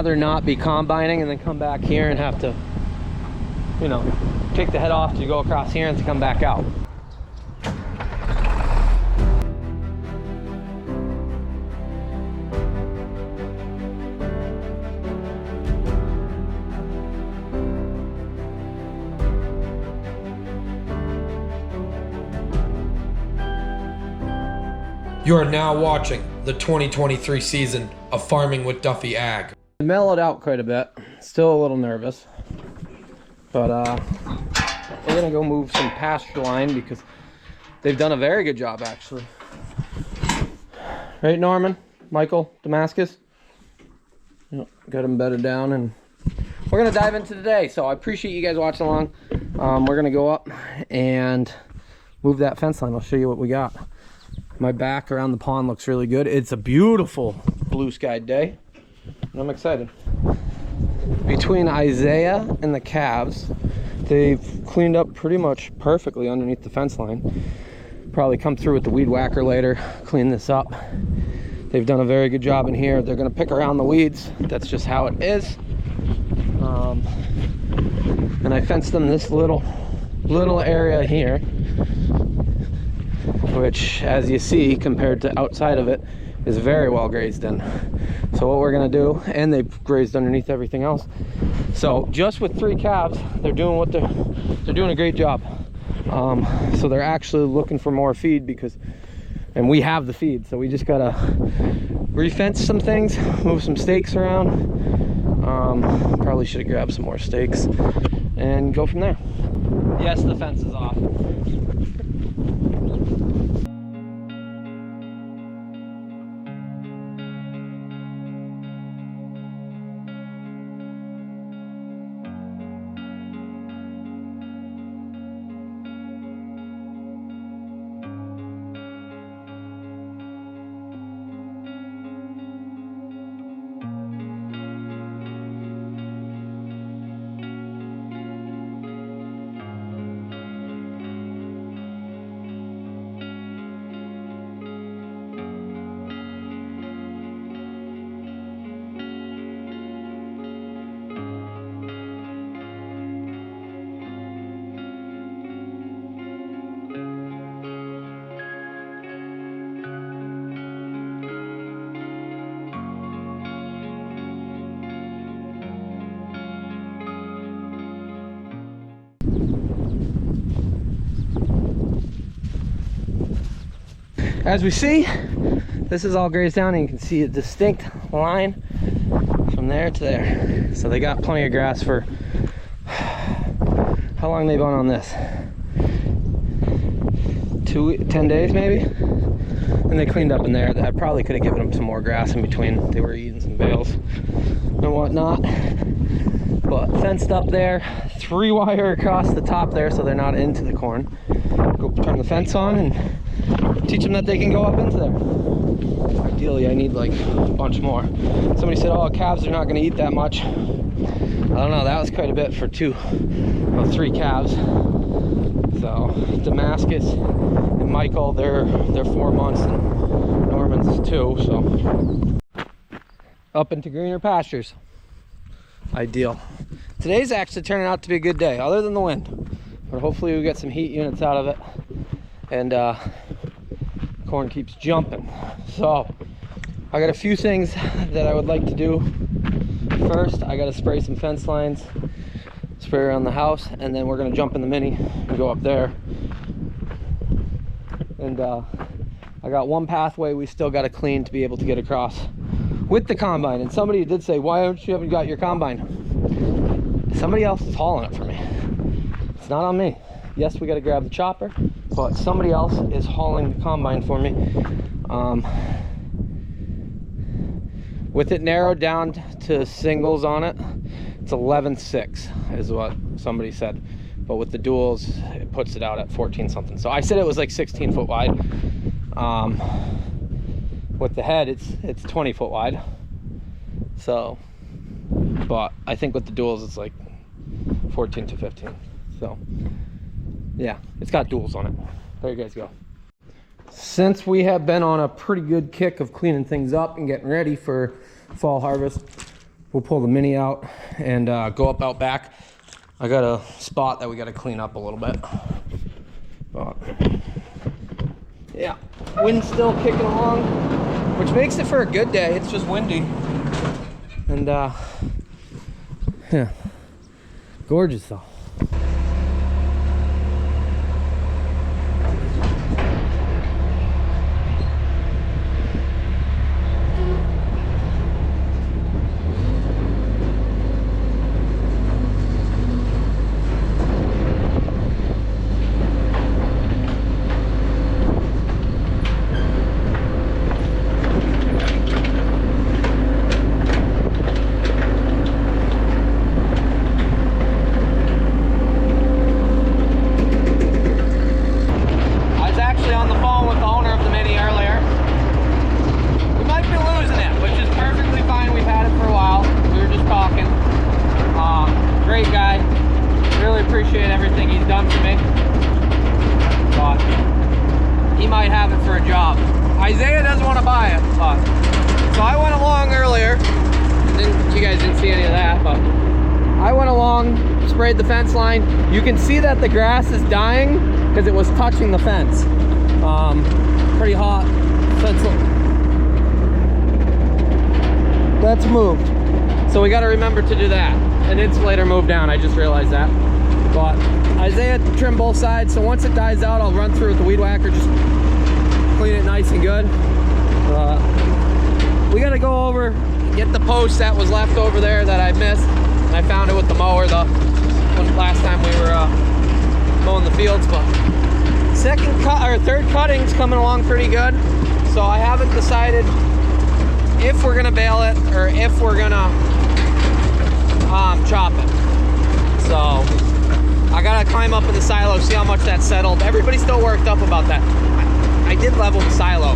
rather not be combining and then come back here and have to, you know, take the head off to go across here and to come back out. You are now watching the 2023 season of Farming with Duffy Ag. I mellowed out quite a bit. Still a little nervous. But we're gonna go move some pasture line because they've done a very good job actually. Right, Norman? Michael? Damascus? Yep, got them bedded down, and we're gonna dive into today. So I appreciate you guys watching along. We're gonna go up and move that fence line. I'll show you what we got. My back around the pond looks really good. It's a beautiful blue sky day, and I'm excited. Between Isaiah and the calves, they've cleaned up pretty much perfectly underneath the fence line. Probably come through with the weed whacker later, clean this up. They've done a very good job in here. They're gonna pick around the weeds. That's just how it is. And I fenced them this little area here, which, as you see, compared to outside of it, is very well grazed in. So what we're gonna do, and they've grazed underneath everything else. So just with 3 calves, they're doing a great job. So they're actually looking for more feed and we have the feed, so we just gotta refence some things, move some stakes around. Probably should have grabbed some more stakes and go from there. Yes, the fence is off. As we see, this is all grazed down, and you can see a distinct line from there to there. So they got plenty of grass for how long they've been on this? 10 days maybe? And they cleaned up in there. I probably could have given them some more grass in between. They were eating some bales and whatnot. But fenced up there, 3-wire across the top there so they're not into the corn. Go turn the fence on and teach them that they can go up into there. Ideally, I need like a bunch more. Somebody said, oh, calves are not going to eat that much. I don't know, that was quite a bit for 3 calves. So Damascus and Michael, they're 4 months, and Norman's 2. So up into greener pastures. Ideal. Today's actually turning out to be a good day, other than the wind. But hopefully we get some heat units out of it, and corn keeps jumping. So I got a few things that I would like to do. First, I got to spray some fence lines, spray around the house, and then we're going to jump in the Mini and go up there. And I got one pathway we still got to clean to be able to get across with the combine. And somebody did say, why haven't you got your combine? Somebody else is hauling it for me. It's not on me. Yes, we got to grab the chopper, but somebody else is hauling the combine for me. With it narrowed down to singles on it, it's 11.6 is what somebody said. But with the duals, it puts it out at 14 something. So I said it was like 16 foot wide. With the head, it's 20 foot wide. So, but I think with the duals, it's like 14 to 15. So yeah, it's got duals on it. There you guys go. Since we have been on a pretty good kick of cleaning things up and getting ready for fall harvest, we'll pull the Mini out and go up out back. I got a spot that we got to clean up a little bit. But yeah, wind's still kicking along, which makes it for a good day. It's just windy. And yeah, gorgeous though. Appreciate everything he's done for me, but he might have it for a job. Isaiah doesn't want to buy it, but so I went along earlier. You guys didn't see any of that, but I went along, sprayed the fence line. You can see that the grass is dying because it was touching the fence. Pretty hot fence. That's moved, so we got to remember to do that. An insulator moved down. I just realized that. But Isaiah trimmed both sides, so once it dies out, I'll run through with the weed whacker, just clean it nice and good. We gotta go over, get the post that was left over there that I missed. I found it with the mower the last time we were mowing the fields. But third cutting's coming along pretty good. So I haven't decided if we're gonna bale it or if we're gonna chop it. So I gotta climb up in the silo, see how much that's settled. Everybody's still worked up about that. I did level the silo,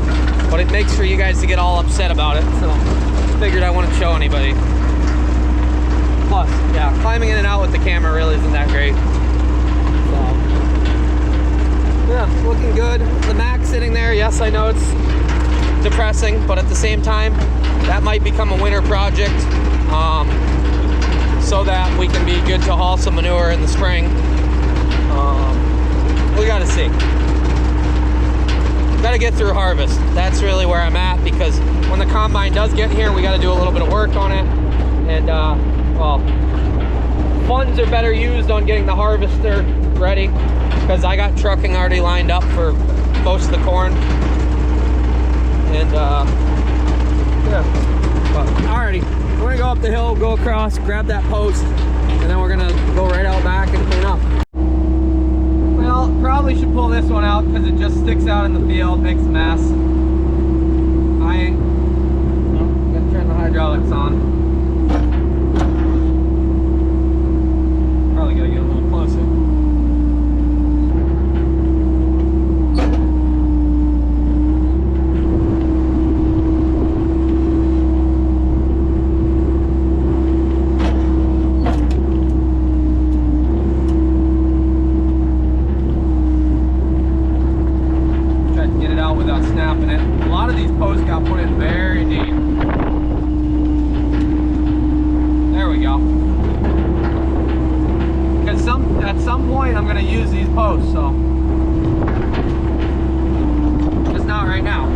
but it makes for you guys to get all upset about it. So figured I wouldn't show anybody. Plus, yeah, climbing in and out with the camera really isn't that great. So, yeah, looking good. The Mac sitting there, yes, I know it's depressing, but at the same time, that might become a winter project. So that we can be good to haul some manure in the spring. We gotta see. Gotta get through harvest. That's really where I'm at, because when the combine does get here, we gotta do a little bit of work on it. And well, funds are better used on getting the harvester ready, because I got trucking already lined up for most of the corn. And yeah, but alrighty. We're gonna go up the hill, go across, grab that post, and then we're gonna go right out back and clean up. Well, probably should pull this one out because it just sticks out in the field, makes a mess. Gotta turn the hydraulics on. Probably gotta get a little closer. Without snapping it. A lot of these posts got put in very deep. There we go. Because at some point I'm going to use these posts, so just not right now.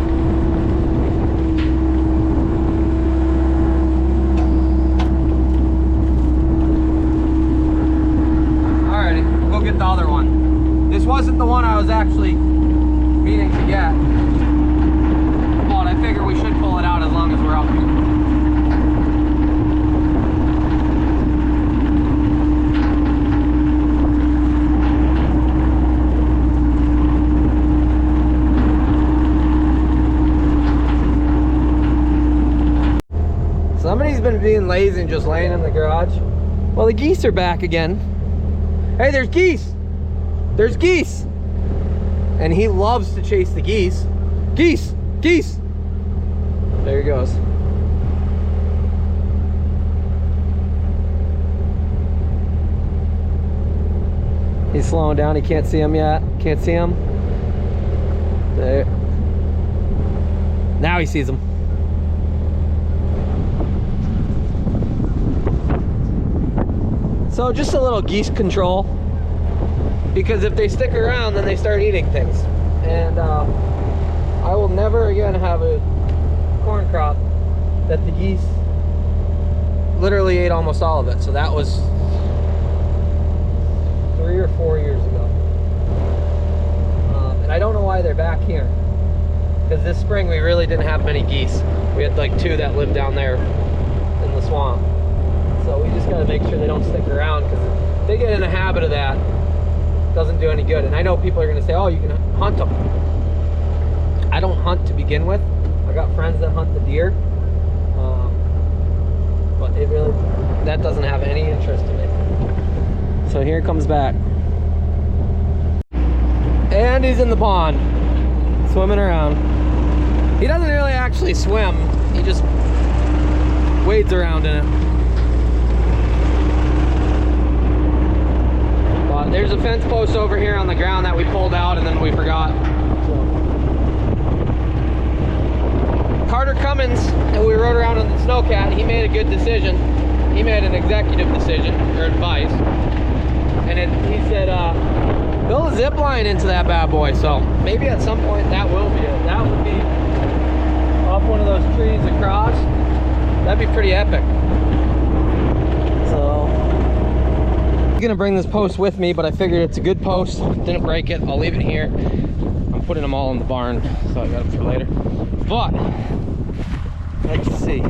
Alrighty, we'll get the other one. This wasn't the one I was actually meaning to get, but I figure we should pull it out as long as we're up here. Somebody's been being lazy and just laying in the garage. Well, the geese are back again. Hey, there's geese! There's geese! And he loves to chase the geese. Geese! Geese! There he goes. He's slowing down. He can't see him yet. Can't see him. There. Now he sees him. So just a little geese control, because if they stick around, then they start eating things. And I will never again have a corn crop that the geese literally ate almost all of it. So that was 3 or 4 years ago. And I don't know why they're back here, because this spring we really didn't have many geese. We had like 2 that lived down there in the swamp. So we just got to make sure they don't stick around, because if they get in a habit of that, it doesn't do any good. And I know people are going to say, oh, you can hunt them. I don't hunt to begin with. I got friends that hunt the deer, but it really, that doesn't have any interest to me. So here it comes back. And he's in the pond, swimming around. He doesn't really actually swim, he just wades around in it. But there's a fence post over here on the ground that we pulled out and then we forgot. Carter Cummins, and we rode around on the Snowcat, he made a good decision. He made an executive decision, or advice. And he said, build a zip line into that bad boy. So maybe at some point that will be it. That would be off one of those trees across. That'd be pretty epic. So I'm gonna bring this post with me, but I figured it's a good post. Didn't break it. I'll leave it here. I'm putting them all in the barn, so I got them for later. But let's see.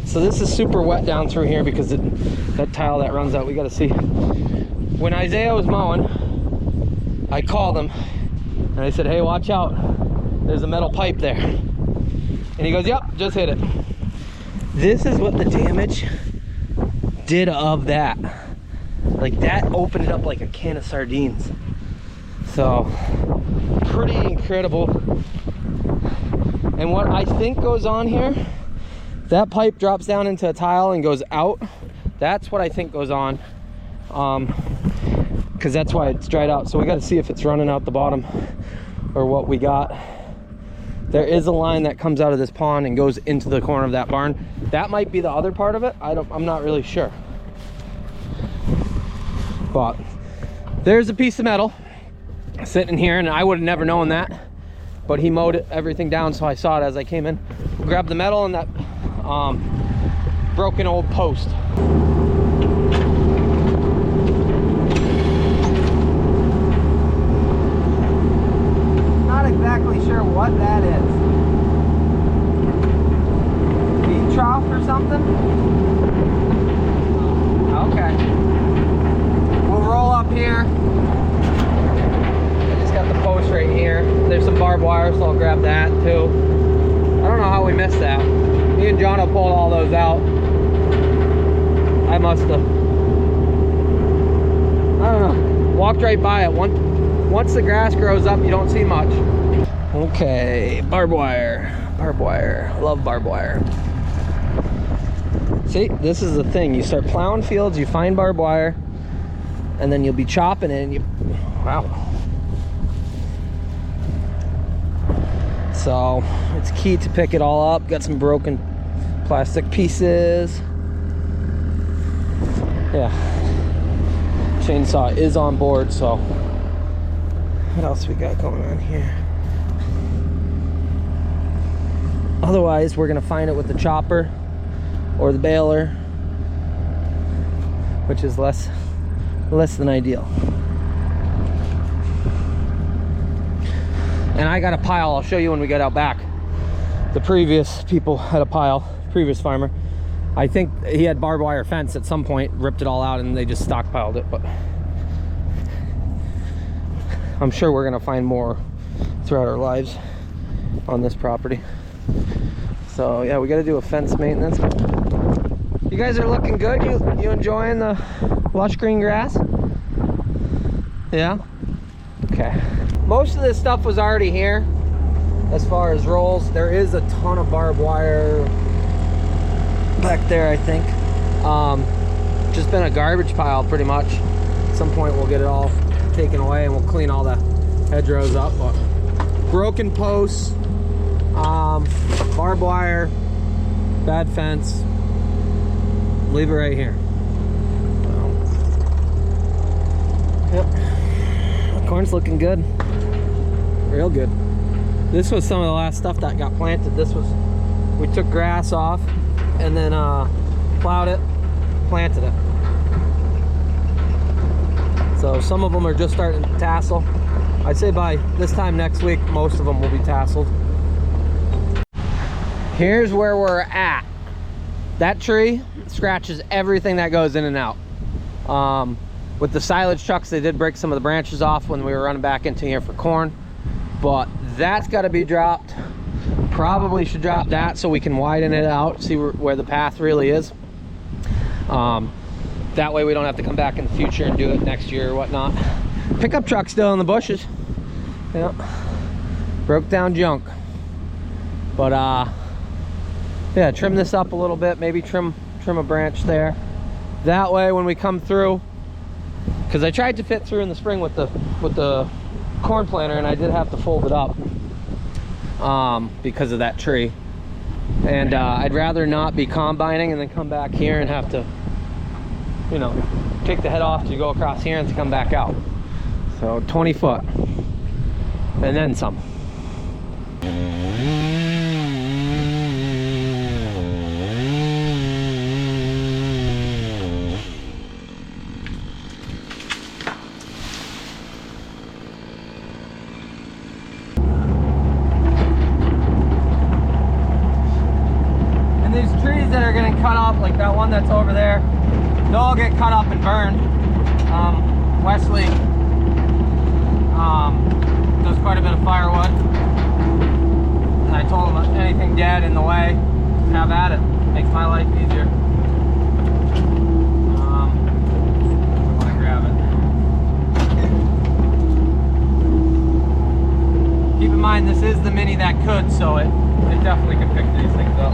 So this is super wet down through here because that tile that runs out, we got to see. When Isaiah was mowing, I called him and I said, hey, watch out, there's a metal pipe there. And he goes, yep, just hit it. This is what the damage did of that. Like, that opened it up like a can of sardines. So pretty incredible. And what I think goes on here, that pipe drops down into a tile and goes out. That's what I think goes on, because that's why it's dried out. So we got to see if it's running out the bottom or what we got. There is a line that comes out of this pond and goes into the corner of that barn. That might be the other part of it. I'm not really sure. But there's a piece of metal sitting here, and I would have never known that. But he mowed everything down, so I saw it as I came in. We'll grab the metal and that broken old post. Not exactly sure what that is. Feed trough or something? Okay. We'll roll up here. Got the post right here. There's some barbed wire, so I'll grab that too. I don't know how we missed that. Me and John pulled all those out. I must have, I don't know, walked right by it. Once the grass grows up, you don't see much. Okay, barbed wire. Barbed wire. Love barbed wire. See, this is the thing. You start plowing fields, you find barbed wire, and then you'll be chopping it and you, wow. So it's key to pick it all up. Got some broken plastic pieces. Yeah, chainsaw is on board. So what else we got going on here? Otherwise, we're gonna find it with the chopper or the baler, which is less than ideal. And I got a pile. I'll show you when we get out back. The previous people had a pile, previous farmer. I think he had barbed wire fence at some point, ripped it all out, and they just stockpiled it. But I'm sure we're gonna find more throughout our lives on this property. So yeah, we gotta do a fence maintenance. You guys are looking good. You enjoying the lush green grass? Yeah? Okay. Most of this stuff was already here as far as rolls. There is a ton of barbed wire back there, I think. Just been a garbage pile pretty much. At some point we'll get it all taken away and we'll clean all the hedgerows up. But broken posts, barbed wire, bad fence. Leave it right here. Yep. Corn's looking good. Real good. This was some of the last stuff that got planted. This was, we took grass off and then plowed it, planted it. So some of them are just starting to tassel. I'd say by this time next week, most of them will be tasseled. Here's where we're at. That tree scratches everything that goes in and out. With the silage trucks, they did break some of the branches off when we were running back into here for corn, but that's got to be dropped. Probably should drop that so we can widen it out, see where the path really is. That way we don't have to come back in the future and do it next year or whatnot. Pickup truck still in the bushes. Yeah, broke down junk. But yeah, trim this up a little bit, maybe trim a branch there. That way when we come through, because I tried to fit through in the spring with the corn planter, and I did have to fold it up because of that tree. And I'd rather not be combining and then come back here and have to, you know, take the head off to go across here and to come back out. So 20 foot and then some. That are getting cut up, like that one that's over there, they'll all get cut up and burned. Wesley does quite a bit of firewood, and I told him anything dead in the way, have at it. Makes my life easier. I want to grab it. Keep in mind this is the Mini that could, so it definitely can pick these things up.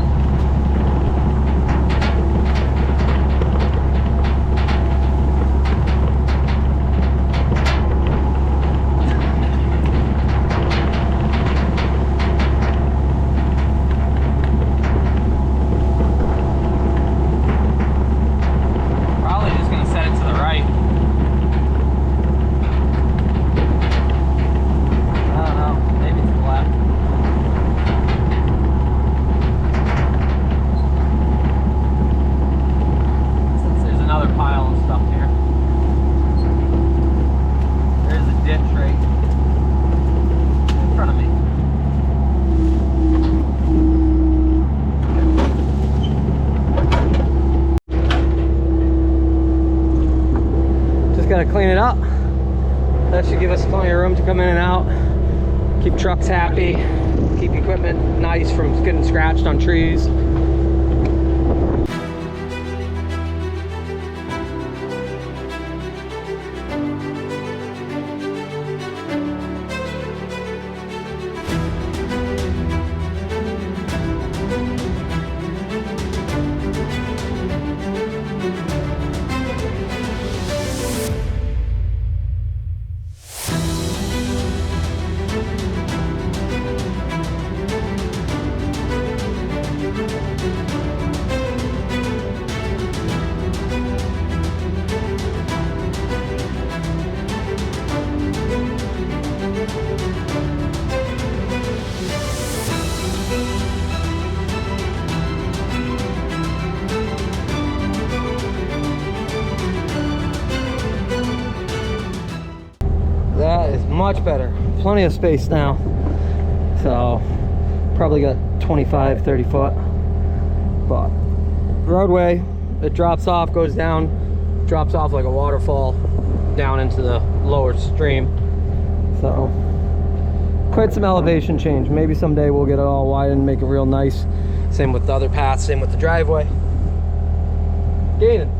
Gotta clean it up. That should give us plenty of room to come in and out, keep trucks happy, keep equipment nice from getting scratched on trees. That is much better. Plenty of space now. So probably got 25, 30 foot. But roadway, it drops off, goes down, drops off like a waterfall down into the lower stream. So quite some elevation change. Maybe someday we'll get it all wide and make it real nice. Same with the other paths, same with the driveway. Gaining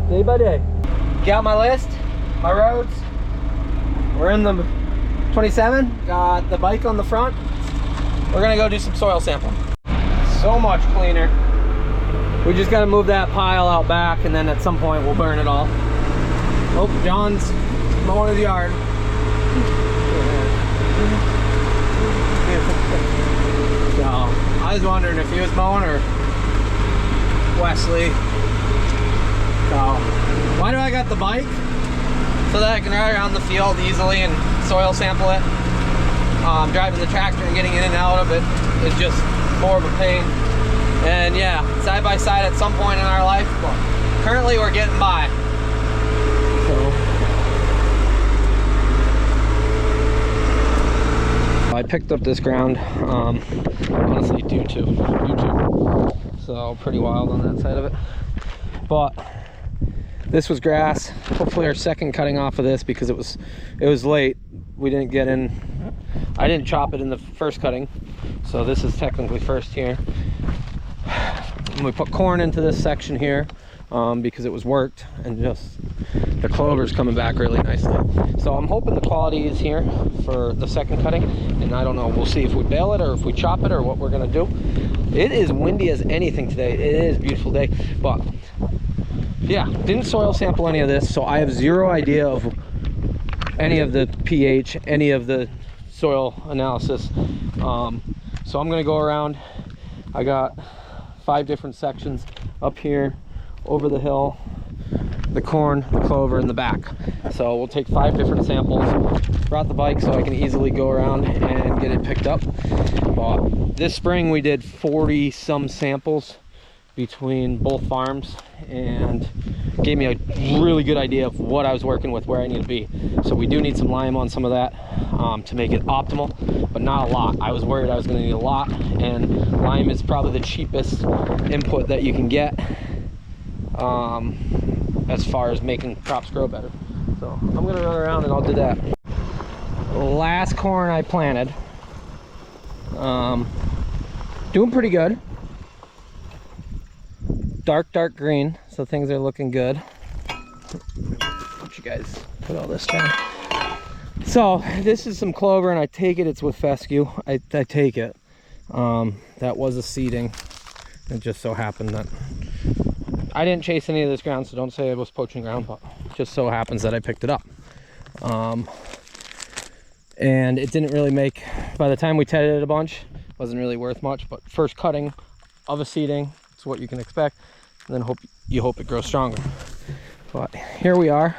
day by day. Got my list, my roads. We're in the 27, got the bike on the front. We're gonna go do some soil sampling. So much cleaner. We just gotta move that pile out back, and then at some point we'll burn it all. Oh, John's mowing his yard. So, I was wondering if he was mowing or Wesley. So, why do I got the bike? so that I can ride around the field easily and soil sample it. Driving the tractor and getting in and out of it is just more of a pain. And yeah, side by side at some point in our life, but currently we're getting by. So I picked up this ground honestly due to YouTube, so pretty wild on that side of it. But this was grass. Hopefully our second cutting off of this, because it was late. We didn't get in. I didn't chop it in the first cutting, so this is technically first here. And we put corn into this section here because it was worked, and just the clover's coming back really nicely. So I'm hoping the quality is here for the second cutting, and I don't know, we'll see if we bale it or if we chop it or what we're gonna do. It is windy as anything today. It is a beautiful day, but yeah, didn't soil sample any of this, so I have zero idea of any of the pH, any of the soil analysis. So I'm gonna go around. I got 5 different sections up here, over the hill, the corn, the clover, and the back. So we'll take 5 different samples. Brought the bike so I can easily go around and get it picked up. But this spring we did 40 some samples between both farms, and gave me a really good idea of what I was working with, where I need to be. So we do need some lime on some of that to make it optimal, but not a lot. I was worried I was going to need a lot, and lime is probably the cheapest input that you can get as far as making crops grow better. So I'm going to run around and I'll do that. Last corn I planted, doing pretty good. Dark green, so things are looking good. Let you guys put all this down. So this is some clover, and I take it it's with fescue. I take it. That was a seeding. It just so happened that I didn't chase any of this ground, so don't say I was poaching ground, but it just so happens that I picked it up. And it didn't really make, by the time we tedded it a bunch, it wasn't really worth much, but first cutting of a seeding, it's what you can expect, and then you hope it grows stronger. But here we are.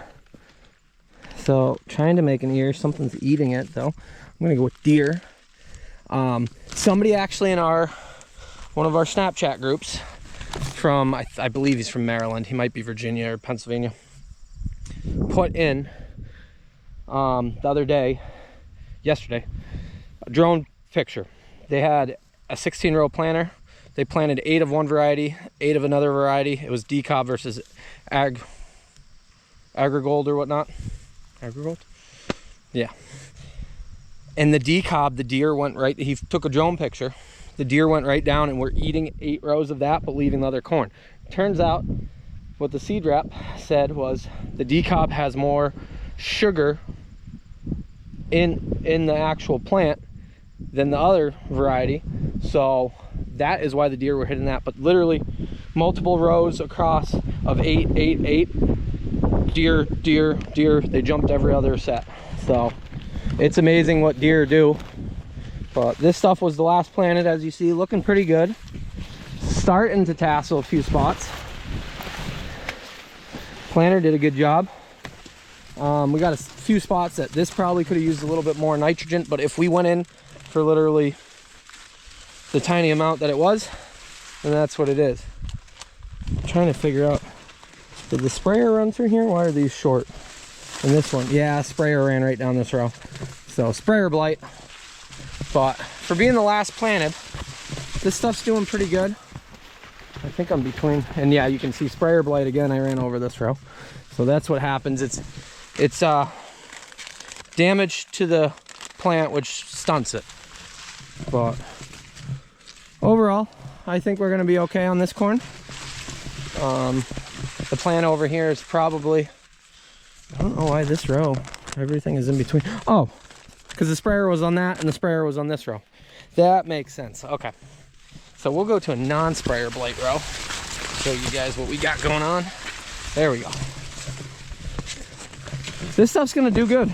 So trying to make an ear. Something's eating it though. I'm gonna go with deer. Somebody actually in one of our Snapchat groups from, I believe he's from Maryland, he might be Virginia or Pennsylvania, put in the other day, yesterday, a drone picture. They had a 16-row planter. They planted 8 of one variety, 8 of another variety. It was decob versus Agrigold or whatnot. Agrigold? Yeah. And the decob, the deer went right, he took a drone picture. The deer went right down and we're eating 8 rows of that, but leaving the other corn. Turns out what the seed rep said was the decob has more sugar in the actual plant than the other variety. So that is why the deer were hitting that. But literally multiple rows across of 8, 8, 8. Deer. They jumped every other set. So it's amazing what deer do. But this stuff was the last planted, as you see, looking pretty good. Starting to tassel a few spots. Planter did a good job. We got a few spots that this probably could have used a little bit more nitrogen, but if we went in for literally the tiny amount that it was, then that's what it is. I'm trying to figure out, did the sprayer run through here? Why are these short? And this one, yeah, sprayer ran right down this row. So sprayer blight. But for being the last planted, this stuff's doing pretty good. I think I'm between, and yeah, you can see sprayer blight again. I ran over this row. So that's what happens. It's damage to the plant, which stunts it. But overall, I think we're gonna be okay on this corn. The plant over here is probably, I don't know why this row, everything is in between. Oh, because the sprayer was on that and the sprayer was on this row. That makes sense. Okay, so we'll go to a non-sprayer blight row, show you guys what we got going on. There we go. This stuff's gonna do good.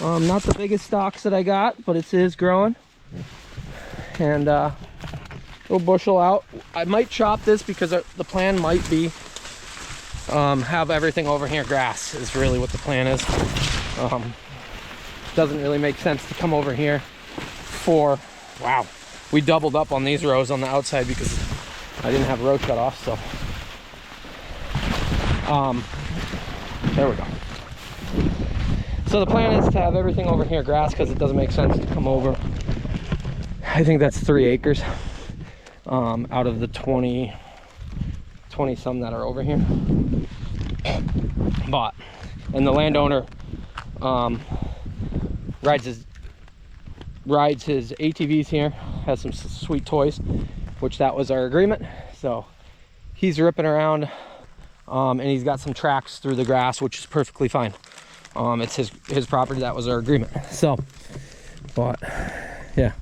Not the biggest stalks that I got, but it is growing. And little bushel out. I might chop this because the plan might be have everything over here grass is really what the plan is. Doesn't really make sense to come over here for, wow, we doubled up on these rows on the outside because I didn't have row cut off, so there we go. So the plan is to have everything over here grass because it doesn't make sense to come over. I think that's 3 acres out of the 20 some that are over here. But, and the landowner rides his ATVs here, has some sweet toys, which that was our agreement. So he's ripping around, and he's got some tracks through the grass, which is perfectly fine. It's his property. That was our agreement. So, but yeah,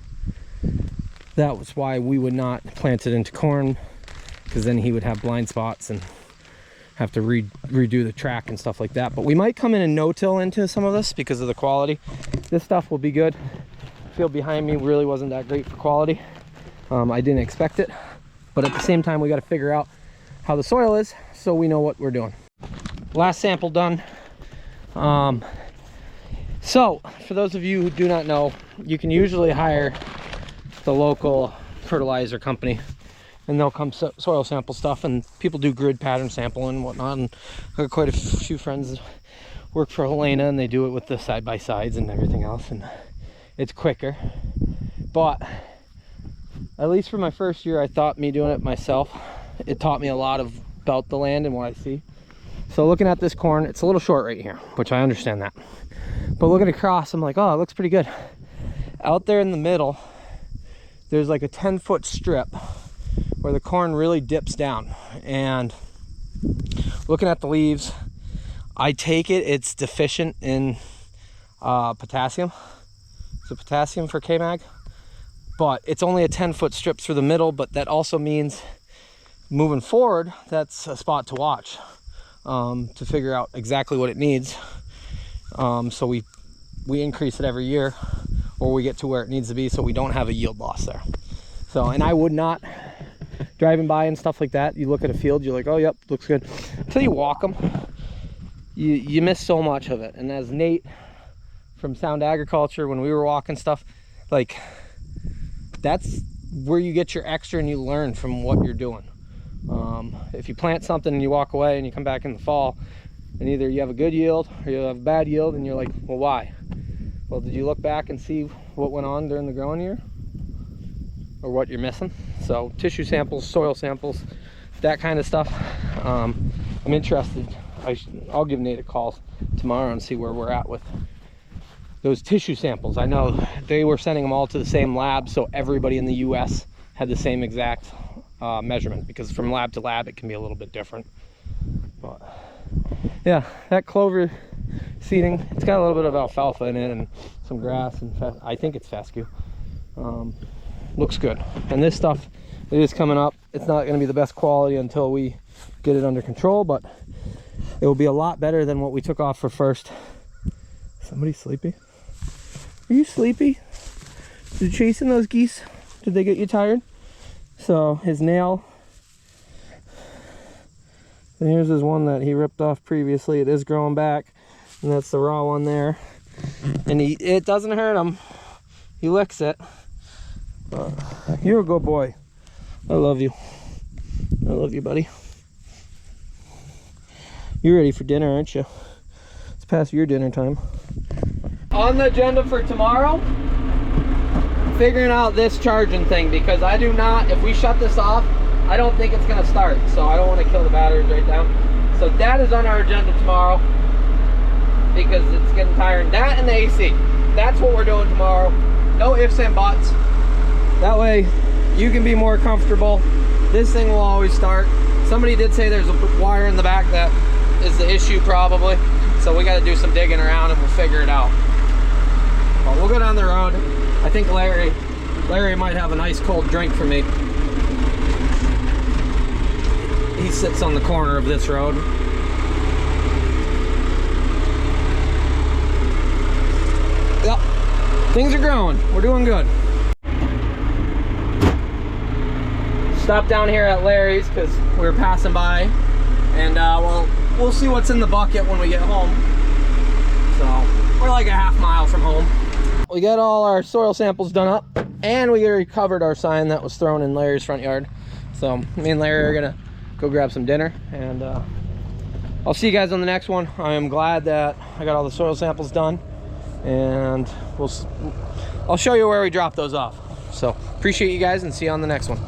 that was why we would not plant it into corn, because then he would have blind spots and have to redo the track and stuff like that. But we might come in and no-till into some of this because of the quality. This stuff will be good. The field behind me really wasn't that great for quality. I didn't expect it, but at the same time we got to figure out how the soil is so we know what we're doing. Last sample done. So for those of you who do not know, you can usually hire the local fertilizer company and they'll come soil sample stuff, and people do grid pattern sample and whatnot, and I've got quite a few friends that work for Helena and they do it with the side-by-sides and everything else, and it's quicker. But at least for my first year, I thought me doing it myself, it taught me a lot about the land and what I see. So looking at this corn, it's a little short right here, which I understand that, but looking across, I'm like, oh, it looks pretty good. Out there in the middle, there's like a 10-foot strip where the corn really dips down, and looking at the leaves, I take it it's deficient in potassium. So potassium for K-Mag, but it's only a 10-foot strip through the middle, but that also means moving forward, that's a spot to watch to figure out exactly what it needs. So we increase it every year, or we get to where it needs to be so we don't have a yield loss there. So, and I would not, driving by and stuff like that, you look at a field, you're like, oh yep, looks good, until you walk them, you miss so much of it. And as Nate from Sound Agriculture, when we were walking stuff, like, that's where you get your extra and you learn from what you're doing. If you plant something and you walk away and you come back in the fall and either you have a good yield or you have a bad yield, and you're like, well, why? Well, did you look back and see what went on during the growing year or what you're missing? So tissue samples, soil samples, that kind of stuff. I'm interested. I'll give Nate a call tomorrow and see where we're at with those tissue samples. I know they were sending them all to the same lab, so everybody in the US had the same exact measurement, because from lab to lab it can be a little bit different. But yeah, that clover seeding, it's got a little bit of alfalfa in it and some grass, and I think it's fescue. Looks good. And this stuff, it is coming up. It's not going to be the best quality until we get it under control, but it will be a lot better than what we took off for first. Somebody sleepy? Are you sleepy? Did chasing those geese, did they get you tired? So his nail, and here's his one that he ripped off previously. It is growing back, and that's the raw one there. And it doesn't hurt him. He licks it. You're a good boy. I love you. I love you, buddy. You're ready for dinner, aren't you? It's past your dinner time. On the agenda for tomorrow, figuring out this charging thing, because I do not, if we shut this off, I don't think it's going to start. So I don't want to kill the batteries right down. So that is on our agenda tomorrow, because it's getting tiring. That and the AC. That's what we're doing tomorrow. No ifs and buts. That way you can be more comfortable. This thing will always start. Somebody did say there's a wire in the back that is the issue probably. So we got to do some digging around and we'll figure it out. But we'll go down the road. I think Larry might have a nice cold drink for me. He sits on the corner of this road. Yep, things are growing. We're doing good. Stopped down here at Larry's because we were passing by, And we'll see what's in the bucket when we get home. So we're like a half mile from home. We got all our soil samples done up, and we recovered our sign that was thrown in Larry's front yard. So me and Larry are gonna go grab some dinner, and I'll see you guys on the next one. I am glad that I got all the soil samples done, and I'll show you where we drop those off. So appreciate you guys, and see you on the next one.